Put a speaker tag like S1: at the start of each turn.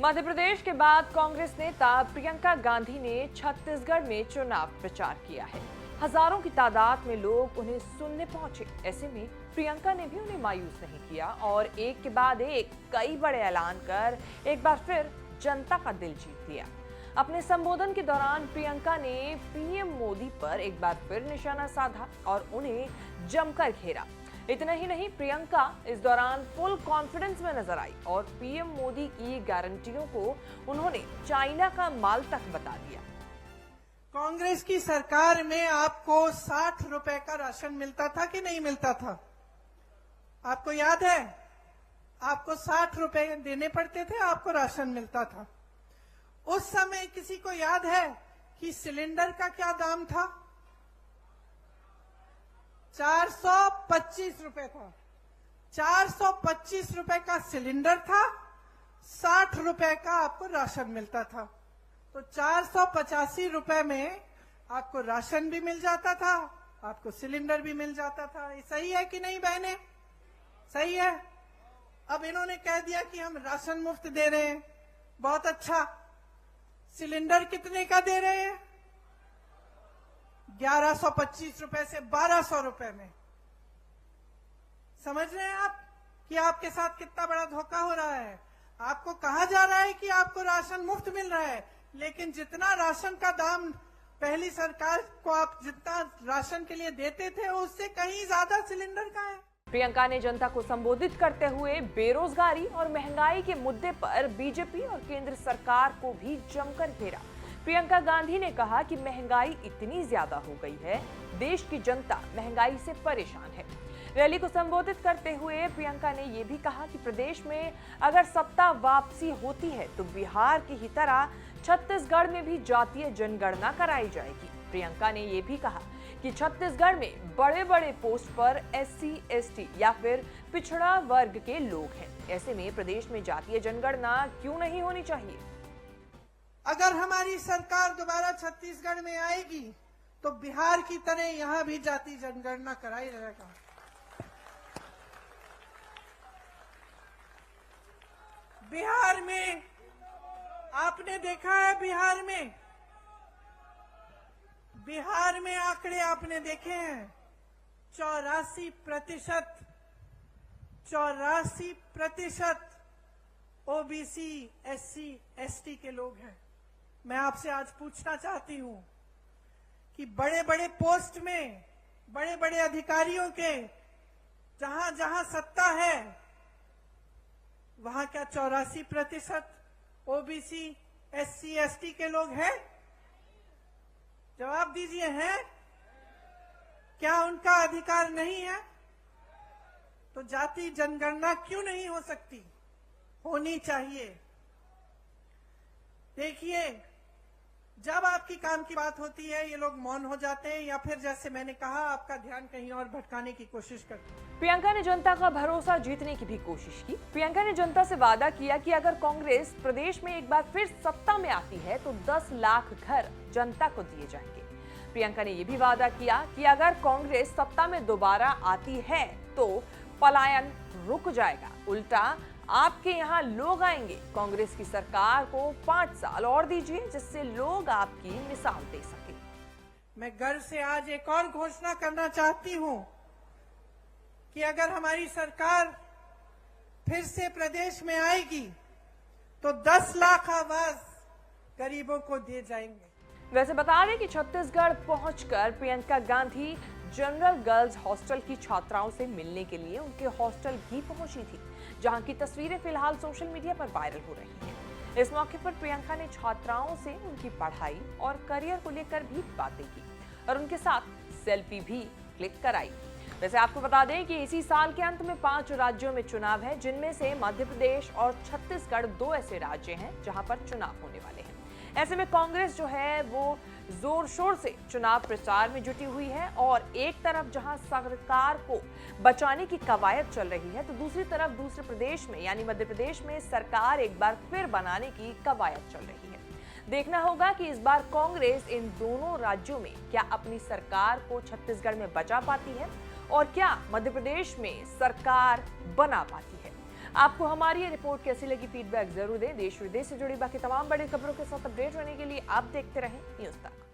S1: मध्य प्रदेश के बाद कांग्रेस नेता प्रियंका गांधी ने छत्तीसगढ़ में चुनाव प्रचार किया है। हजारों की तादाद में लोग उन्हें सुनने पहुंचे। ऐसे में प्रियंका ने भी उन्हें मायूस नहीं किया और एक के बाद एक कई बड़े ऐलान कर एक बार फिर जनता का दिल जीत लिया। अपने संबोधन के दौरान प्रियंका ने पीएम मोदी पर एक बार फिर निशाना साधा और उन्हें जमकर घेरा। इतना ही नहीं, प्रियंका इस दौरान फुल कॉन्फिडेंस में नजर आई और पीएम मोदी की गारंटियों को उन्होंने चाइना का माल तक बता दिया।
S2: कांग्रेस की सरकार में आपको 60 रुपए का राशन मिलता था कि नहीं मिलता था? आपको याद है? आपको 60 रुपए देने पड़ते थे, आपको राशन मिलता था। उस समय किसी को याद है कि सिलेंडर का क्या दाम था? 425 रुपए था। 425 रुपए का सिलेंडर था, 60 रुपए का आपको राशन मिलता था। तो 485 रुपए में आपको राशन भी मिल जाता था, आपको सिलेंडर भी मिल जाता था। ये सही है कि नहीं बहने? सही है। अब इन्होंने कह दिया कि हम राशन मुफ्त दे रहे हैं, बहुत अच्छा। सिलेंडर कितने का दे रहे हैं? 1125 रुपए से 1200 रुपए में। समझ रहे हैं आप कि आपके साथ कितना बड़ा धोखा हो रहा है? आपको कहा जा रहा है कि आपको राशन मुफ्त मिल रहा है, लेकिन जितना राशन का दाम पहली सरकार को आप जितना राशन के लिए देते थे, उससे कहीं ज्यादा सिलेंडर का है।
S1: प्रियंका ने जनता को संबोधित करते हुए बेरोजगारी और महंगाई के मुद्दे पर बीजेपी और केंद्र सरकार को भी जमकर घेरा। प्रियंका गांधी ने कहा कि महंगाई इतनी ज्यादा हो गई है, देश की जनता महंगाई से परेशान है। रैली को संबोधित करते हुए प्रियंका ने यह भी कहा कि प्रदेश में अगर सत्ता वापसी होती है तो बिहार की ही तरह छत्तीसगढ़ में भी जातीय जनगणना कराई जाएगी। प्रियंका ने यह भी कहा कि छत्तीसगढ़ में बड़े बड़े पोस्ट पर SC, ST या फिर पिछड़ा वर्ग के लोग हैं। ऐसे में प्रदेश में जातीय जनगणना क्यों नहीं होनी चाहिए?
S2: अगर हमारी सरकार दोबारा छत्तीसगढ़ में आएगी तो बिहार की तरह यहां भी जाति जनगणना कराई जाएगा। बिहार में आपने देखा है, बिहार में आंकड़े आपने देखे हैं। 84% OBC, SC, ST के लोग हैं। मैं आपसे आज पूछना चाहती हूं कि बड़े बड़े पोस्ट में, बड़े बड़े अधिकारियों के जहां जहां सत्ता है, वहां क्या 84% OBC, SC, ST के लोग हैं? जवाब दीजिए, हैं? क्या उनका अधिकार नहीं है? तो जाति जनगणना क्यों नहीं हो सकती? होनी चाहिए। देखिए, जब आपकी काम की बात होती है, ये लोग मौन हो जाते हैं या फिर जैसे मैंने कहा, आपका ध्यान कहीं और भटकाने की कोशिश करते हैं।
S1: प्रियंका ने जनता का भरोसा जीतने की भी कोशिश की। प्रियंका ने जनता से वादा किया कि अगर कांग्रेस प्रदेश में एक बार फिर सत्ता में आती है तो 10 लाख घर जनता को दिए जाएंगे। प्रियंका ने यह भी वादा किया कि अगर कांग्रेस सत्ता में दोबारा आती है तो पलायन रुक जाएगा, उल्टा आपके यहाँ लोग आएंगे। कांग्रेस की सरकार को 5 साल और दीजिए जिससे लोग आपकी मिसाल दे सके।
S2: मैं गर्व से आज एक और घोषणा करना चाहती हूं कि अगर हमारी सरकार फिर से प्रदेश में आएगी तो 10 लाख आवास गरीबों को दिए जाएंगे।
S1: वैसे बता दें कि छत्तीसगढ़ पहुंचकर Priyanka Gandhi general girls hostel की छात्राओं से मिलने के लिए उनके हॉस्टल भी पहुंची थी, जहां की तस्वीरें फिलहाल सोशल मीडिया पर वायरल हो रही हैं। इस मौके पर प्रियंका ने छात्राओं से उनकी पढ़ाई और करियर को लेकर भी बातें की और उनके साथ सेल्फी भी क्लिक कराई। वैसे आपको बता दें कि इसी साल के अंत में 5 राज्यों में चुनाव है, जिनमें से मध्य प्रदेश और छत्तीसगढ़ 2 ऐसे राज्य हैं जहां पर चुनाव होने वाले हैं। ऐसे में कांग्रेस जो है वो जोर शोर से चुनाव प्रचार में जुटी हुई है और एक तरफ जहां सरकार को बचाने की कवायद चल रही है तो दूसरी तरफ दूसरे प्रदेश में यानी मध्य प्रदेश में सरकार एक बार फिर बनाने की कवायद चल रही है। देखना होगा कि इस बार कांग्रेस इन दोनों राज्यों में क्या अपनी सरकार को छत्तीसगढ़ में बचा पाती है और क्या मध्य प्रदेश में सरकार बना पाती है। आपको हमारी ये रिपोर्ट कैसी लगी, फीडबैक जरूर दें। देश विदेश से जुड़ी बाकी तमाम बड़ी खबरों के साथ अपडेट होने के लिए आप देखते रहें न्यूज़ तक।